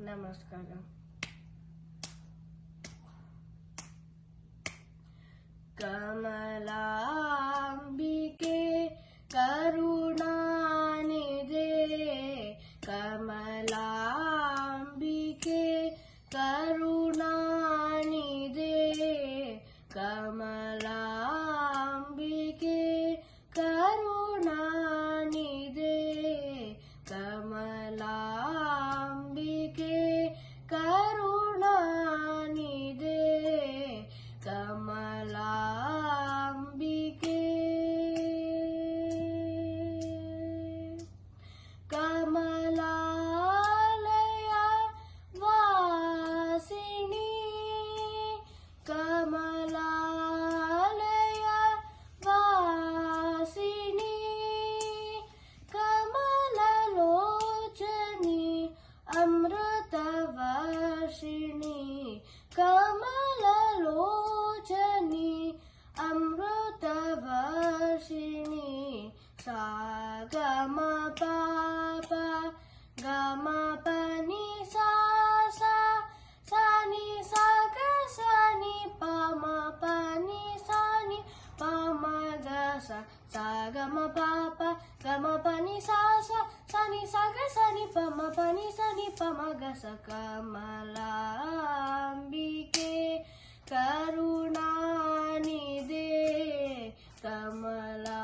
ನಮಸ್ಕಾರ. ಕಮಲಾಂಬಿಕೆ ಕರುಣಾನಿಧೆ, ಕಮಲಾಂಬಿಕೆ ಕರುಣಾನಿಧೆ, ಕಮಲಾಂಬಿಕೆ ಕರುಣಾನಿಧೆ, ಕಮಲಾಂಬಿಕೆ ಕರುಣಾನಿಧೆ, ಕಮಲಾಂಬಿಕೆ. ಕಮಲಾಲಯ ವಾಸಿನಿ, ಕಮಲಾಲಯ ವಾಸಿನಿ, ಕಮಲಲೋಚನಿ ಅಮೃತವರ್ಷಿಣಿ, ಕಮಲಲೋಚನಿ ಅಮೃತವರ್ಷಿಣಿ, ಸಾ ಗ ಮ ಪ ಪ ಗ ಮ ಪ ನಿ ಸಾ ಸಾ, ಸಾ ನಿ ಸಾ ಗ ಸಾ ನಿ ಪ ಮ ಪ ನಿ ಸಾ ನಿ ಪ ಮ ಗ ಸಾ, ಸಾ ಗ ಮ ಪ ಪ ಗ ಮ ಪ ನಿ ಸಾ ಸಾ, ಸಾ ನಿ ಸಾ ಗ ಸಾ ನಿ ಪ ಮ ಪ ನಿ ಸಾ ನಿ ಪ ಮ ಗ ಸ. ಕಮಲಾಂಬಿಕೆ ಕರುಣಾನಿಧೆ, ಕಮಲಾ